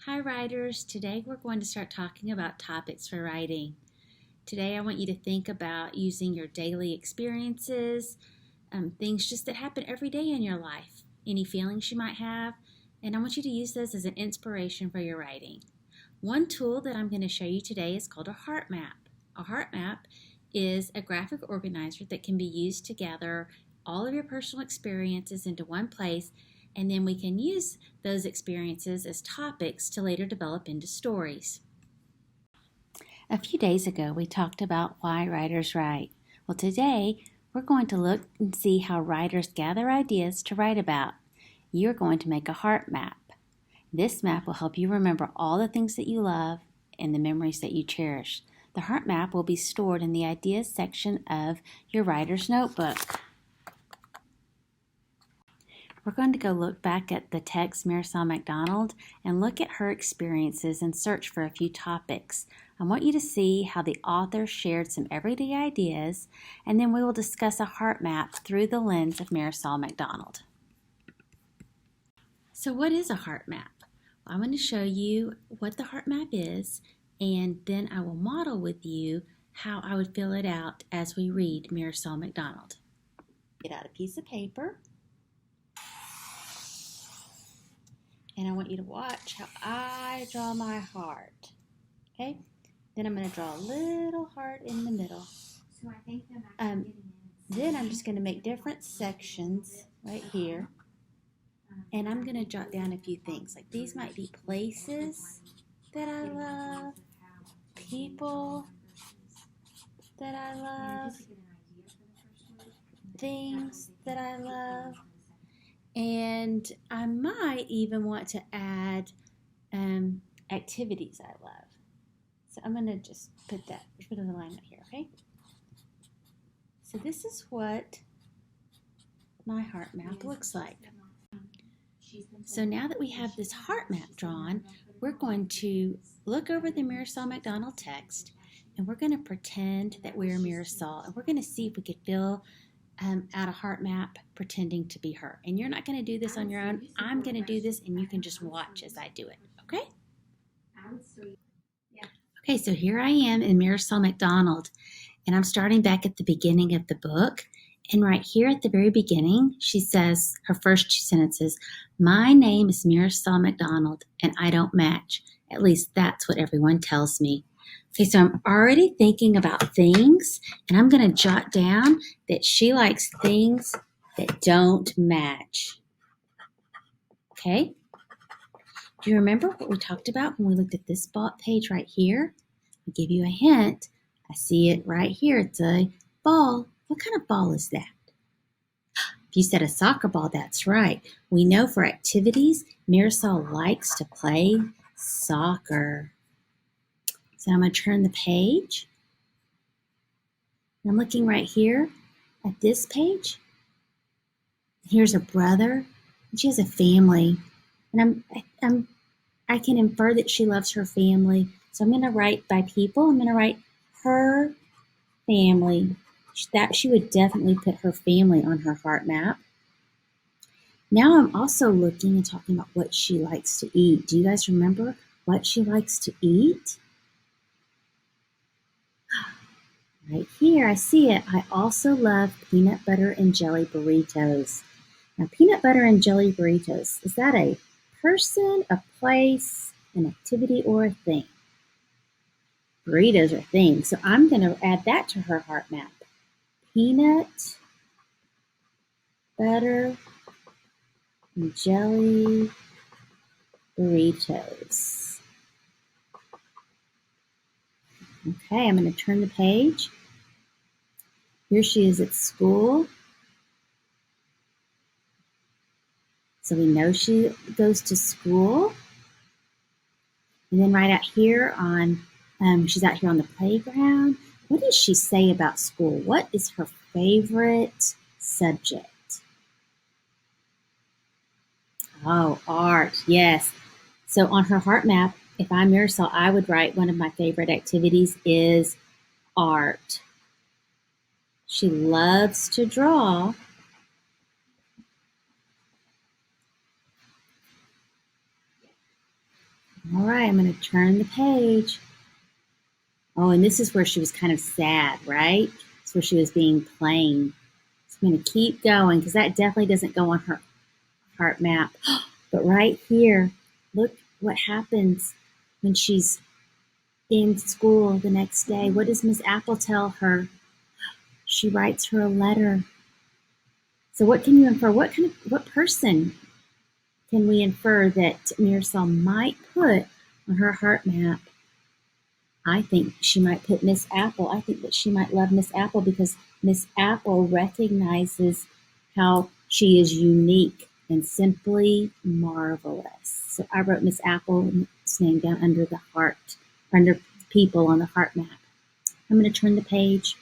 Hi writers, today we're going to start talking about topics for writing. Today I want you to think about using your daily experiences, things just that happen every day in your life, any feelings you might have, and I want you to use those as an inspiration for your writing. One tool that I'm going to show you today is called a heart map. A heart map is a graphic organizer that can be used to gather all of your personal experiences into one place, and then we can use those experiences as topics to later develop into stories. A few days ago, we talked about why writers write. Well, today we're going to look and see how writers gather ideas to write about. You're going to make a heart map. This map will help you remember all the things that you love and the memories that you cherish. The heart map will be stored in the ideas section of your writer's notebook. We're going to go look back at the text Marisol McDonald and look at her experiences and search for a few topics. I want you to see how the author shared some everyday ideas, and then we will discuss a heart map through the lens of Marisol McDonald. So what is a heart map? I'm going to show you what the heart map is, and then I will model with you how I would fill it out as we read Marisol McDonald. Get out a piece of paper. And I want you to watch how I draw my heart. Okay? Then I'm going to draw a little heart in the middle. So I think Then I'm just going to make different sections right here. And I'm going to jot down a few things. Like these might be places that I love, people that I love, things that I love. And I might even want to add activities I love. So I'm going to just put a line up here, okay? So this is what my heart map looks like. So now that we have this heart map drawn, we're going to look over the Marisol McDonald text, and we're going to pretend that we're Marisol, and we're going to see if we could fill out a heart map pretending to be her. And you're not going to do this on your own. I'm going to do this, and you can just watch as I do it, okay? Okay, so here I am in Marisol McDonald, and I'm starting back at the beginning of the book. And right here at the very beginning, she says, her first two sentences, "My name is Marisol McDonald, and I don't match. At least that's what everyone tells me." Okay, so I'm already thinking about things, and I'm going to jot down that she likes things that don't match. Okay? Do you remember what we talked about when we looked at this page right here? I'll give you a hint. I see it right here. It's a ball. What kind of ball is that? If you said a soccer ball, that's right. We know for activities, Marisol likes to play soccer. So I'm going to turn the page. I'm looking right here at this page. Here's a brother. And she has a family. And I can infer that she loves her family. So I'm going to write by people. I'm going to write her family. That she would definitely put her family on her heart map. Now I'm also looking and talking about what she likes to eat. Do you guys remember what she likes to eat? Right here, I see it. I also love peanut butter and jelly burritos. Now, peanut butter and jelly burritos, is that a person, a place, an activity, or a thing? Burritos are things, so I'm going to add that to her heart map. Peanut butter and jelly burritos. Okay, I'm going to turn the page. Here she is at school. So we know she goes to school. And then right out here she's out here on the playground. What does she say about school? What is her favorite subject? Oh, art, yes. So on her heart map, if I'm Marisol, I would write one of my favorite activities is art. She loves to draw. All right, I'm going to turn the page. Oh, and this is where she was kind of sad, right? It's where she was being plain. So I'm going to keep going because that definitely doesn't go on her heart map. But right here, look what happens when she's in school the next day. What does Miss Apple tell her? She writes her a letter. So what can you infer? What person can we infer that Marisol might put on her heart map? I think she might put Miss Apple. I think that she might love Miss Apple because Miss Apple recognizes how she is unique and simply marvelous. So I wrote Miss Apple's name down under the heart, under people on the heart map. I'm going to turn the page.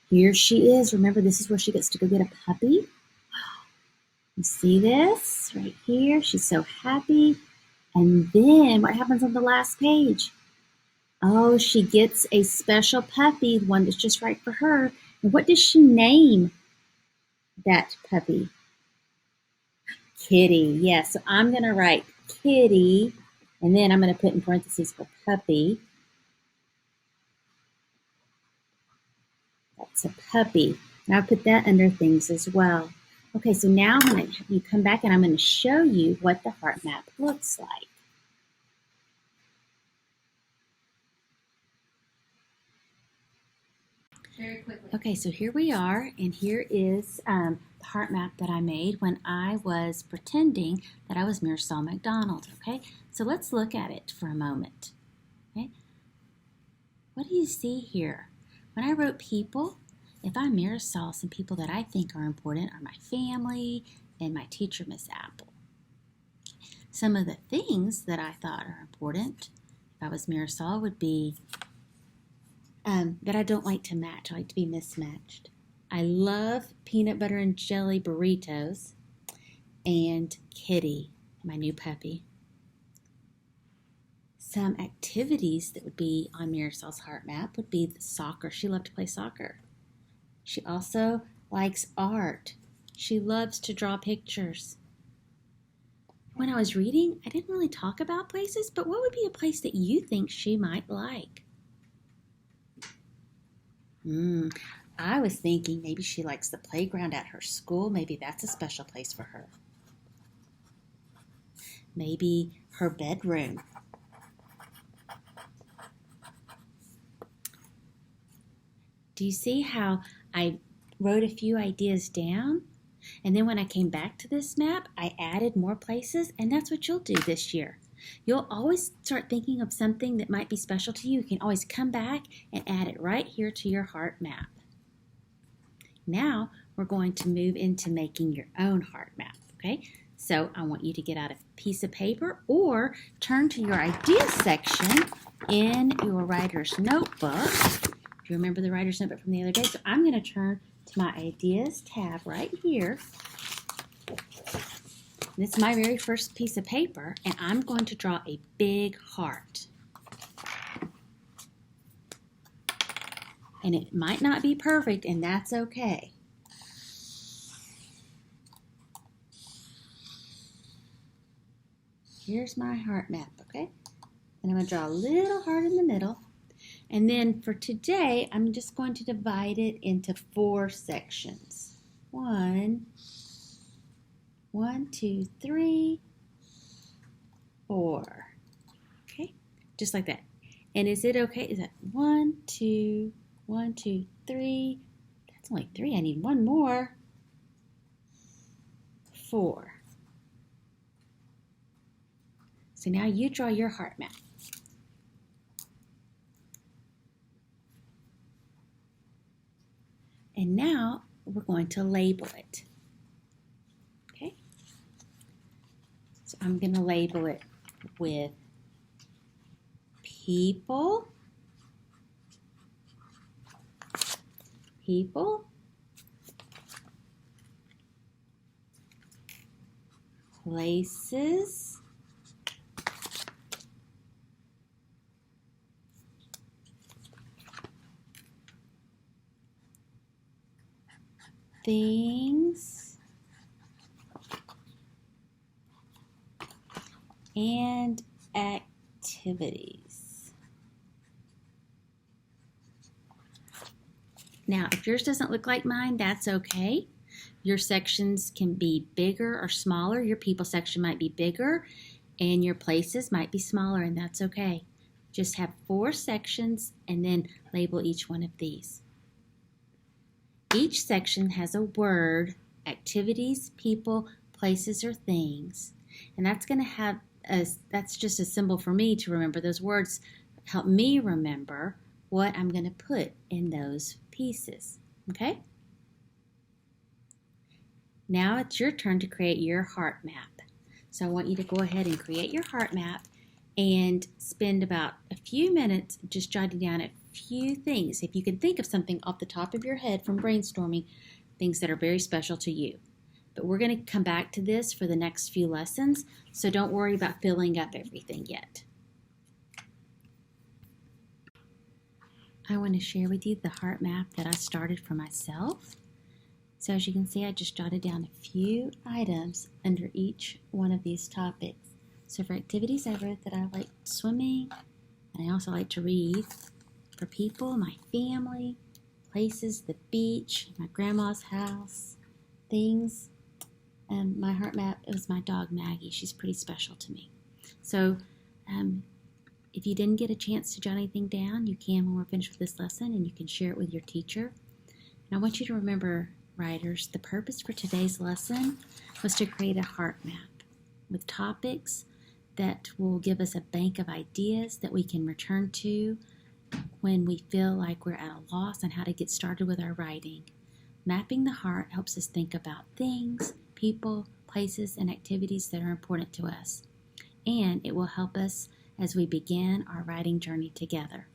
Here she is. Remember, this is where she gets to go get a puppy. You see this right here? She's so happy. And then what happens on the last page? Oh, she gets a special puppy, one that's just right for her. And what does she name that puppy? Kitty. Yes, so I'm going to write Kitty, and then I'm going to put in parentheses for puppy. That's a puppy. And I'll put that under things as well. Okay, so now you come back and I'm going to show you what the heart map looks like. Very quickly. Okay, so here we are, and here is the heart map that I made when I was pretending that I was Marisol McDonald. Okay, so let's look at it for a moment. Okay, what do you see here? When I wrote people, if I'm Marisol, some people that I think are important are my family and my teacher, Miss Apple. Some of the things that I thought are important, if I was Marisol, would be that I don't like to match. I like to be mismatched. I love peanut butter and jelly burritos and Kitty, my new puppy. Some activities that would be on Marisol's heart map would be the soccer. She loved to play soccer. She also likes art. She loves to draw pictures. When I was reading, I didn't really talk about places, but what would be a place that you think she might like? I was thinking maybe she likes the playground at her school. Maybe that's a special place for her. Maybe her bedroom. Do you see how I wrote a few ideas down? And then when I came back to this map, I added more places, and that's what you'll do this year. You'll always start thinking of something that might be special to you. You can always come back and add it right here to your heart map. Now we're going to move into making your own heart map, okay? So I want you to get out a piece of paper or turn to your ideas section in your writer's notebook. You remember the writer's notebook from the other day? So I'm going to turn to my ideas tab right here. This is my very first piece of paper, and I'm going to draw a big heart. And it might not be perfect, and that's okay. Here's my heart map, okay? And I'm going to draw a little heart in the middle. And then for today, I'm just going to divide it into 4 sections. 1, 2, 3, 4. Okay, just like that. And is it okay? Is that 1, 2, 1, 2, 3? That's only 3. I need one more. 4. So now you draw your heart map. And now we're going to label it. Okay? So I'm going to label it with people, places, things, and activities. Now, if yours doesn't look like mine, that's okay. Your sections can be bigger or smaller. Your people section might be bigger and your places might be smaller, and that's okay. Just have 4 sections and then label each one of these. Each section has a word, activities, people, places, or things. And that's going to have that's just a symbol for me to remember. Those words help me remember what I'm going to put in those pieces. Okay? Now it's your turn to create your heart map. So I want you to go ahead and create your heart map and spend about a few minutes just jotting down a few things. If you can think of something off the top of your head from brainstorming, things that are very special to you. But we're going to come back to this for the next few lessons, so don't worry about filling up everything yet. I want to share with you the heart map that I started for myself. So as you can see, I just jotted down a few items under each one of these topics. So for activities, I wrote that I like swimming, and I also like to read. For people, my family, places, the beach, my grandma's house, things. And my heart map, it was my dog Maggie. She's pretty special to me. So if you didn't get a chance to jot anything down, you can when we're finished with this lesson, and you can share it with your teacher. And I want you to remember, writers, the purpose for today's lesson was to create a heart map with topics that will give us a bank of ideas that we can return to when we feel like we're at a loss on how to get started with our writing. Mapping the heart helps us think about things, people, places, and activities that are important to us. And it will help us as we begin our writing journey together.